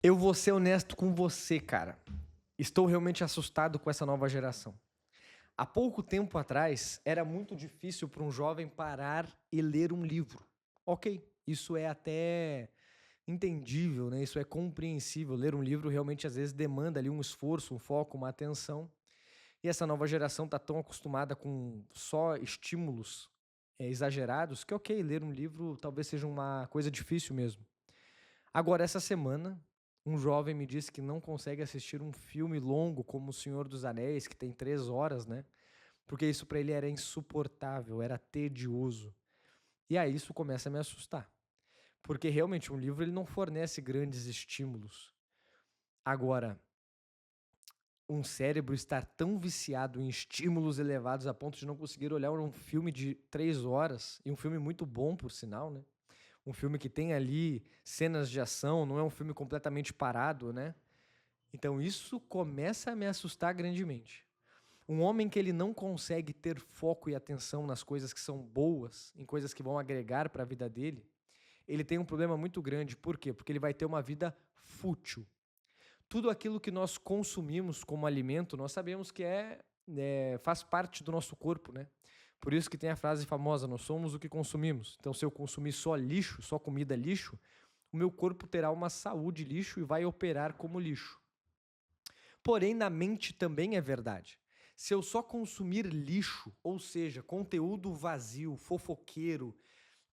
Eu vou ser honesto com você, cara. Estou realmente assustado com essa nova geração. Há pouco tempo atrás, era muito difícil para um jovem parar e ler um livro. Ok, isso é até entendível, né? Isso é compreensível. Ler um livro realmente às vezes demanda ali um esforço, um foco, uma atenção. E essa nova geração está tão acostumada com só estímulos exagerados que, ok, ler um livro talvez seja uma coisa difícil mesmo. Agora, essa semana, um jovem me disse que não consegue assistir um filme longo como O Senhor dos Anéis, que tem 3 horas, né? Porque isso para ele era insuportável, era tedioso. E aí isso começa a me assustar. Porque realmente um livro ele não fornece grandes estímulos. Agora, um cérebro estar tão viciado em estímulos elevados a ponto de não conseguir olhar um filme de 3 horas, e um filme muito bom, por sinal, né? Um filme que tem ali cenas de ação, não é um filme completamente parado, né? Então isso começa a me assustar grandemente. Um homem que ele não consegue ter foco e atenção nas coisas que são boas, em coisas que vão agregar para a vida dele, ele tem um problema muito grande. Por quê? Porque ele vai ter uma vida fútil. Tudo aquilo que nós consumimos como alimento, nós sabemos que faz parte do nosso corpo, né? Por isso que tem a frase famosa, nós somos o que consumimos. Então, se eu consumir só lixo, só comida lixo, o meu corpo terá uma saúde lixo e vai operar como lixo. Porém, na mente também é verdade. Se eu só consumir lixo, ou seja, conteúdo vazio, fofoqueiro,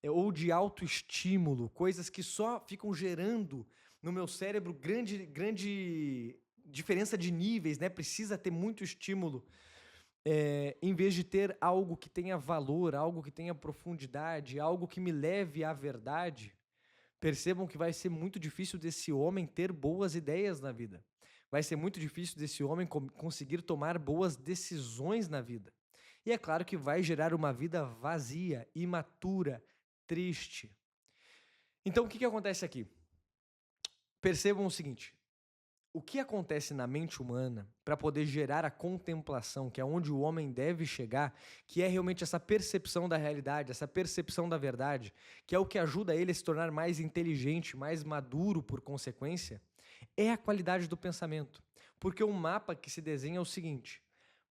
ou de autoestímulo, coisas que só ficam gerando no meu cérebro grande diferença de níveis, né? Precisa ter muito estímulo, em vez de ter algo que tenha valor, algo que tenha profundidade, algo que me leve à verdade. Percebam que vai ser muito difícil desse homem ter boas ideias na vida. Vai ser muito difícil desse homem conseguir tomar boas decisões na vida. E é claro que vai gerar uma vida vazia, imatura, triste. Então o que acontece aqui? Percebam o seguinte: o que acontece na mente humana para poder gerar a contemplação, que é onde o homem deve chegar, que é realmente essa percepção da realidade, essa percepção da verdade, que é o que ajuda ele a se tornar mais inteligente, mais maduro por consequência, é a qualidade do pensamento. Porque o mapa que se desenha é o seguinte: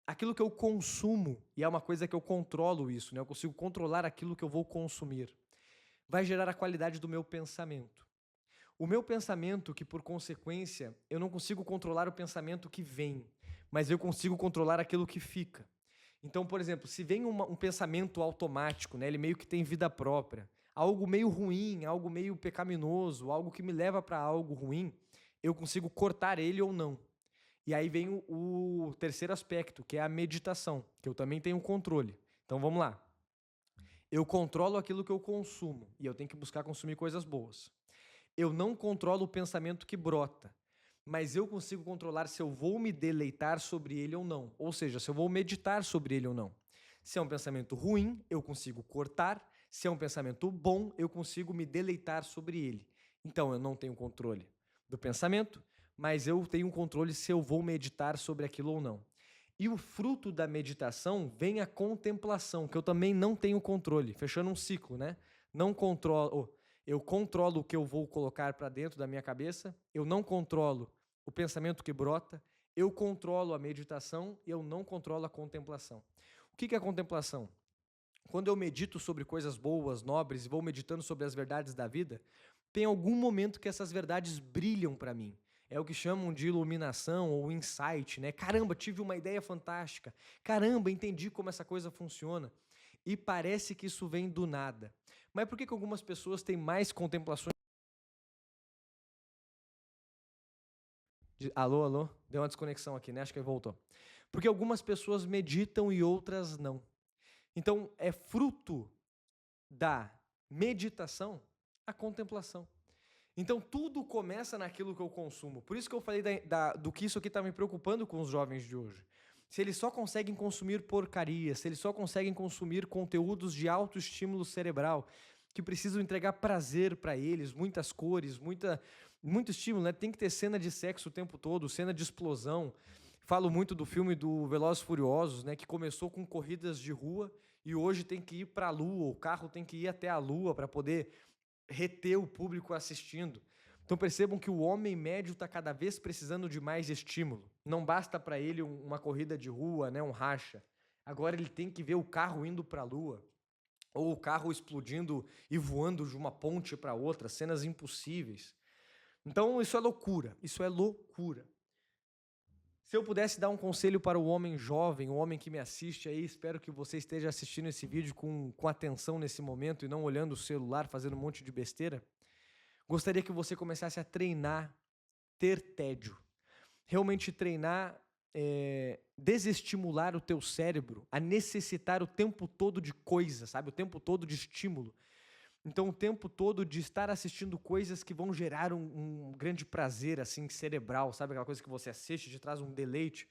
aquilo que eu consumo, e é uma coisa que eu controlo isso, né? Eu consigo controlar aquilo que eu vou consumir, vai gerar a qualidade do meu pensamento. O meu pensamento, que por consequência, eu não consigo controlar o pensamento que vem, mas eu consigo controlar aquilo que fica. Então, por exemplo, se vem um pensamento automático, né, ele meio que tem vida própria, algo meio ruim, algo meio pecaminoso, algo que me leva para algo ruim, eu consigo cortar ele ou não. E aí vem o terceiro aspecto, que é a meditação, que eu também tenho controle. Então vamos lá. Eu controlo aquilo que eu consumo e eu tenho que buscar consumir coisas boas. Eu não controlo o pensamento que brota, mas eu consigo controlar se eu vou me deleitar sobre ele ou não. Ou seja, se eu vou meditar sobre ele ou não. Se é um pensamento ruim, eu consigo cortar. Se é um pensamento bom, eu consigo me deleitar sobre ele. Então, eu não tenho controle do pensamento, mas eu tenho controle se eu vou meditar sobre aquilo ou não. E o fruto da meditação vem a contemplação, que eu também não tenho controle, fechando um ciclo, né? Não controlo, eu controlo o que eu vou colocar para dentro da minha cabeça, eu não controlo o pensamento que brota, eu controlo a meditação e eu não controlo a contemplação. O que é a contemplação? Quando eu medito sobre coisas boas, nobres e vou meditando sobre as verdades da vida, tem algum momento que essas verdades brilham para mim. É o que chamam de iluminação ou insight, né? Caramba, tive uma ideia fantástica. Caramba, entendi como essa coisa funciona. E parece que isso vem do nada. Mas por que algumas pessoas têm mais contemplações? Alô, alô? Deu uma desconexão aqui, né? Acho que voltou. Porque algumas pessoas meditam e outras não. Então, é fruto da meditação a contemplação. Então, tudo começa naquilo que eu consumo. Por isso que eu falei do que isso aqui está me preocupando com os jovens de hoje. Se eles só conseguem consumir porcaria, se eles só conseguem consumir conteúdos de autoestímulo cerebral, que precisam entregar prazer para eles, muitas cores, muito estímulo, né? Tem que ter cena de sexo o tempo todo, cena de explosão. Falo muito do filme do Velozes e Furiosos, né? Que começou com corridas de rua e hoje tem que ir para a Lua, o carro tem que ir até a Lua para poder reter o público assistindo. Então percebam que o homem médio está cada vez precisando de mais estímulo. Não basta para ele uma corrida de rua, né, um racha. Agora ele tem que ver o carro indo para a lua, ou o carro explodindo e voando de uma ponte para outra, cenas impossíveis. Então isso é loucura, isso é loucura. Se eu pudesse dar um conselho para o homem jovem, o homem que me assiste aí, espero que você esteja assistindo esse vídeo com atenção nesse momento e não olhando o celular, fazendo um monte de besteira. Gostaria que você começasse a treinar, ter tédio. Realmente treinar, desestimular o teu cérebro a necessitar o tempo todo de coisa, sabe? O tempo todo de estímulo. Então, o tempo todo de estar assistindo coisas que vão gerar um grande prazer, assim, cerebral, sabe? Aquela coisa que você assiste, te traz um deleite.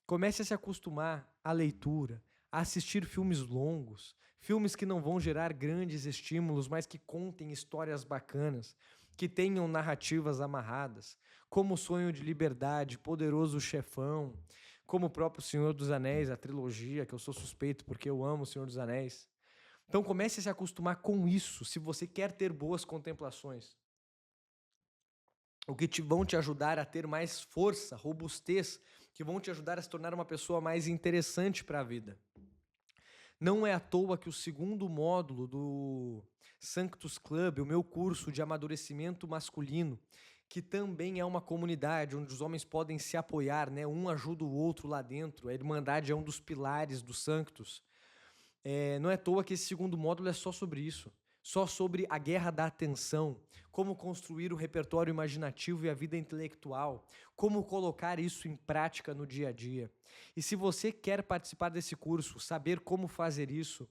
Comece a se acostumar à leitura, a assistir filmes longos, filmes que não vão gerar grandes estímulos, mas que contem histórias bacanas, que tenham narrativas amarradas, como O Sonho de Liberdade, Poderoso Chefão, como o próprio Senhor dos Anéis, a trilogia, que eu sou suspeito porque eu amo o Senhor dos Anéis. Então comece a se acostumar com isso, se você quer ter boas contemplações. O que vão te ajudar a ter mais força, robustez, que vão te ajudar a se tornar uma pessoa mais interessante para a vida. Não é à toa que o segundo módulo do Sanctus Club, o meu curso de amadurecimento masculino, que também é uma comunidade onde os homens podem se apoiar, né? Um ajuda o outro lá dentro, a Irmandade é um dos pilares do Sanctus. Não é à toa que esse segundo módulo é só sobre isso, só sobre a guerra da atenção, como construir o repertório imaginativo e a vida intelectual, como colocar isso em prática no dia a dia. E se você quer participar desse curso, saber como fazer isso,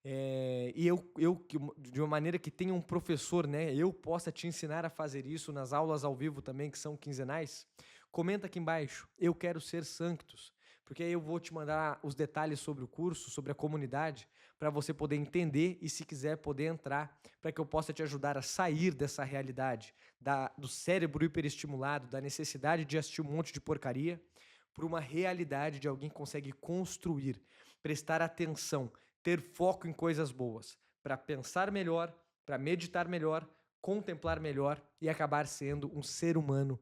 e eu de uma maneira que tenha um professor, né, eu possa te ensinar a fazer isso nas aulas ao vivo também, que são quinzenais, comenta aqui embaixo, eu quero ser Sanctus, porque aí eu vou te mandar os detalhes sobre o curso, sobre a comunidade, para você poder entender e, se quiser, poder entrar, para que eu possa te ajudar a sair dessa realidade, do cérebro hiperestimulado, da necessidade de assistir um monte de porcaria, para uma realidade de alguém que consegue construir, prestar atenção, ter foco em coisas boas, para pensar melhor, para meditar melhor, contemplar melhor e acabar sendo um ser humano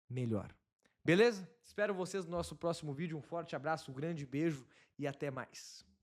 melhor. Beleza? Espero vocês no nosso próximo vídeo. Um forte abraço, um grande beijo e até mais.